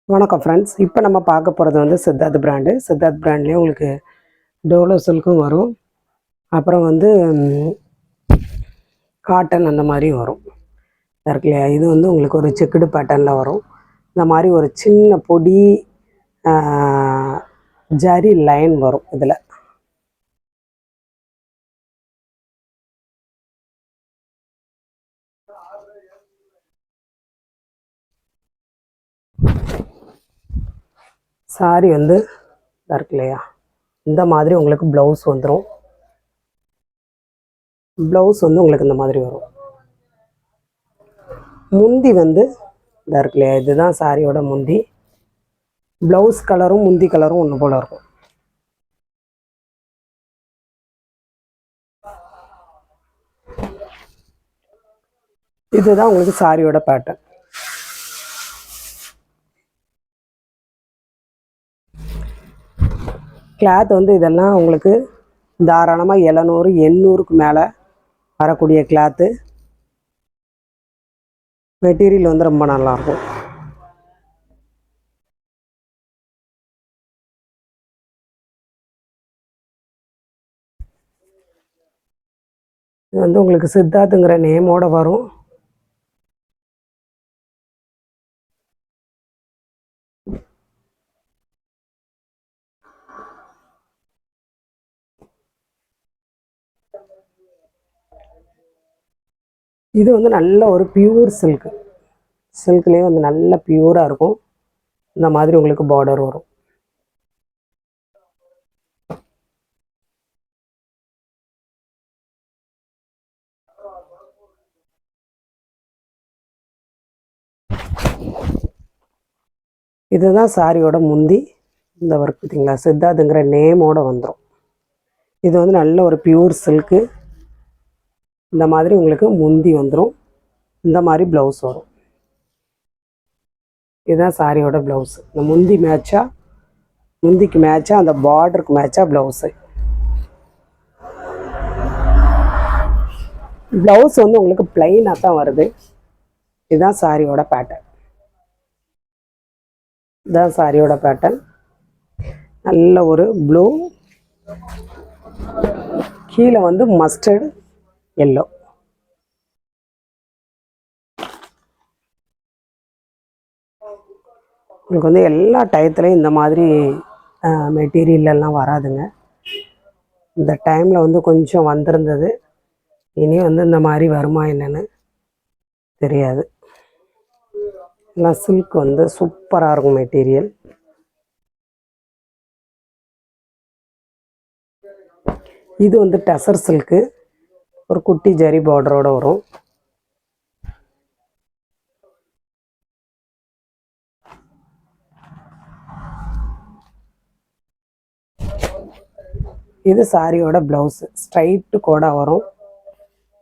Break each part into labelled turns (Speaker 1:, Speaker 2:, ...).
Speaker 1: வணக்கம் ஃப்ரெண்ட்ஸ். இப்போ நம்ம பார்க்க போகிறது வந்து சித்தார்த் பிராண்டு. சித்தார்த் பிராண்ட்லேயே உங்களுக்கு டோலோ சில்க்கும் வரும், அப்புறம் வந்து காட்டன் அந்த மாதிரியும் வரும் இருக்கு இல்லையா. இது வந்து உங்களுக்கு ஒரு செக்குடு பேட்டர்னில் வரும். இந்த மாதிரி ஒரு சின்ன பொடி ஜரி லைன் வரும் இதில். சாரி வந்து இருக்கு இல்லையா, இந்த மாதிரி உங்களுக்கு ப்ளவுஸ் வந்துடும். ப்ளவுஸ் வந்து உங்களுக்கு இந்த மாதிரி வரும். முந்தி வந்து இருக்கு இல்லையா, இதுதான் சாரியோட முந்தி. ப்ளவுஸ் கலரும் முந்தி கலரும் ஒன்று போல் இருக்கும். இதுதான் உங்களுக்கு சாரியோட பேட்டர்ன். கிளாத் வந்து இதெல்லாம் உங்களுக்கு தாராளமாக 700 800க்கு மேலே வரக்கூடிய கிளாத்து. மெட்டீரியல் வந்து ரொம்ப நல்லாயிருக்கும். இது வந்து உங்களுக்கு சித்தார்த்துங்கிற நேமோட வரும். இது வந்து நல்ல ஒரு பியூர் சில்க்கு. சில்க்லேயே வந்து நல்ல பியூராக இருக்கும். இந்த மாதிரி உங்களுக்கு பார்டர் வரும். இதுதான் சாரியோட முந்தி. இந்த ஒர்க் பார்த்தீங்களா, சித்தார்த்துங்கிற நேமோட வந்துடும். இது வந்து நல்ல ஒரு பியூர் சில்க்கு. இந்த மாதிரி உங்களுக்கு முந்தி வந்துடும். இந்த மாதிரி ப்ளவுஸ் வரும். இதுதான் சாரியோட ப்ளவுஸு. இந்த முந்தி மேட்சாக, முந்திக்கு மேட்சாக அந்த பார்டருக்கு மேட்சாக ப்ளவுஸு. ப்ளவுஸ் வந்து உங்களுக்கு பிளைனாக தான் வருது. இதுதான் சாரியோட பேட்டர்ன். இதுதான் சாரியோட பேட்டர்ன். நல்ல ஒரு ப்ளூ, கீழே வந்து மஸ்டர்டு எல்லோ. உங்களுக்கு வந்து எல்லா டயத்துலையும் இந்த மாதிரி மெட்டீரியல்லாம் வராதுங்க. இந்த டைமில் வந்து கொஞ்சம் வந்திருந்தது. இனி வந்து இந்த மாதிரி வருமா என்னன்னு தெரியாது. எல்லாம் சில்க் வந்து சூப்பராக இருக்கும் மெட்டீரியல். இது வந்து டசர் சில்க்கு, ஒரு குட்டி ஜரி பார்டரோட வரும். இது சாரியோட ப்ளவுஸு. ஸ்ட்ரைட்டு கோடாக வரும்.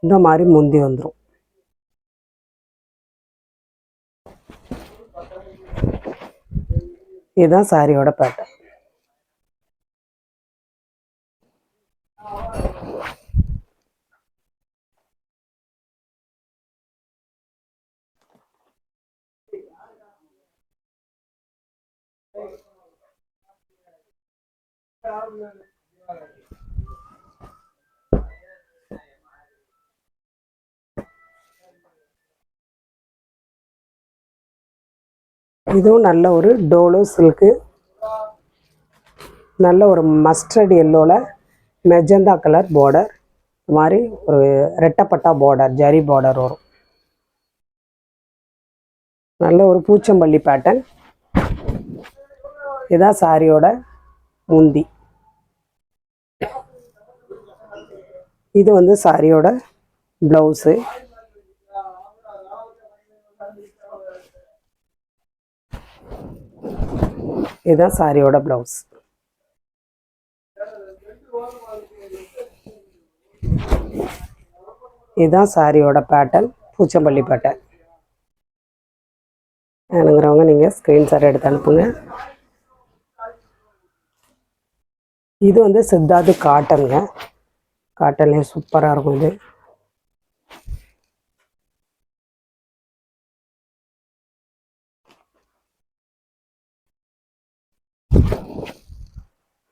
Speaker 1: இந்த மாதிரி முந்தி வந்துடும். இதுதான் சாரியோட பேட்டர்ன். இதுவும் நல்ல ஒரு டோலோ சில்க்கு. நல்ல ஒரு மஸ்டர்ட் எல்லோவில் மெஜந்தா கலர் பார்டர். இந்த மாதிரி ஒரு ரெட்டப்பட்டா பார்டர், ஜரி பார்டர் வரும். நல்ல ஒரு பூச்சம்பள்ளி பேட்டர்ன். இதுதான் சாரியோட முந்தி. இது வந்து சாரியோட ப்ளவுஸு. இதுதான் சாரியோட ப்ளவுஸ். இதுதான் சாரியோட பேட்டர்ன், பூச்சம்பள்ளி பேட்டர்ன். வேணுங்கிறவங்க நீங்கள் ஸ்க்ரீன்ஷாட் எடுத்து அனுப்புங்க. இது வந்து சித்தார்த் காட்டனுங்க. காட்டன்லேயே சூப்பராக இருக்கும் இது.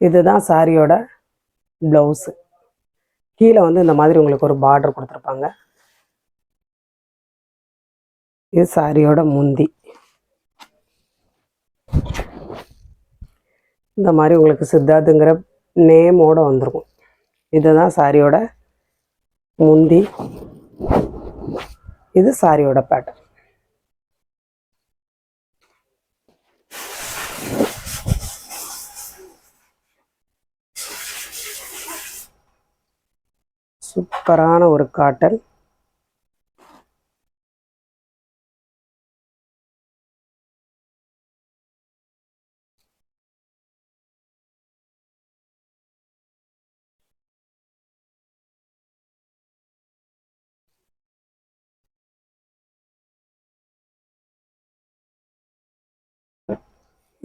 Speaker 1: இதுதான் சாரியோட ப்ளவுஸு. கீழே வந்து இந்த மாதிரி உங்களுக்கு ஒரு பார்டர் கொடுத்துருப்பாங்க. இது சாரியோட முந்தி. இந்த மாதிரி உங்களுக்கு சித்தார்த்துங்கிற நேமோட வந்துருக்கும். இதுதான் சாரியோட முந்தி. இது சாரியோட பேட்டர்ன். சூப்பரான ஒரு காட்டன்.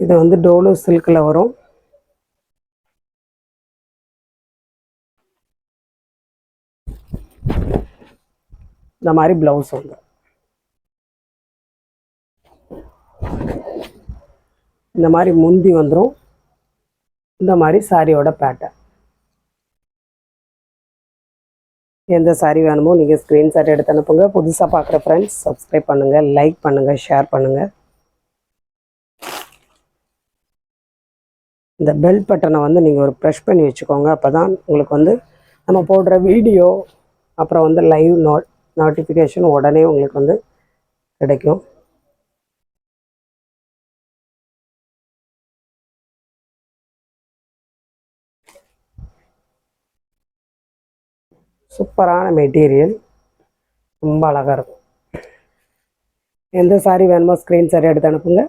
Speaker 1: இது வந்து டோலோ சில்கில் வரும். இந்த மாதிரி ப்ளவுஸ் வந்து இந்த மாதிரி முந்தி வந்துடும். இந்த மாதிரி சாரியோட பேட்டர்ன். எந்த சாரி வேணுமோ நீங்கள் ஸ்க்ரீன்ஷாட் எடுத்து அனுப்புங்க. புதுசாக பார்க்குற ஃப்ரெண்ட்ஸ் சப்ஸ்கிரைப் பண்ணுங்கள், லைக் பண்ணுங்கள், ஷேர் பண்ணுங்கள். இந்த பெல் பட்டனை வந்து நீங்கள் ஒரு ப்ரெஷ் பண்ணி வச்சுக்கோங்க. அப்போ தான் உங்களுக்கு வந்து நம்ம போடுற வீடியோ அப்புறம் வந்து லைவ் நோட்டிஃபிகேஷன் உடனே உங்களுக்கு வந்து கிடைக்கும். சூப்பரான மெட்டீரியல், ரொம்ப அழகாக இருக்கும். எந்த சாரி வேணுமோ ஸ்க்ரீன்ஷாட் எடுத்து அனுப்புங்க.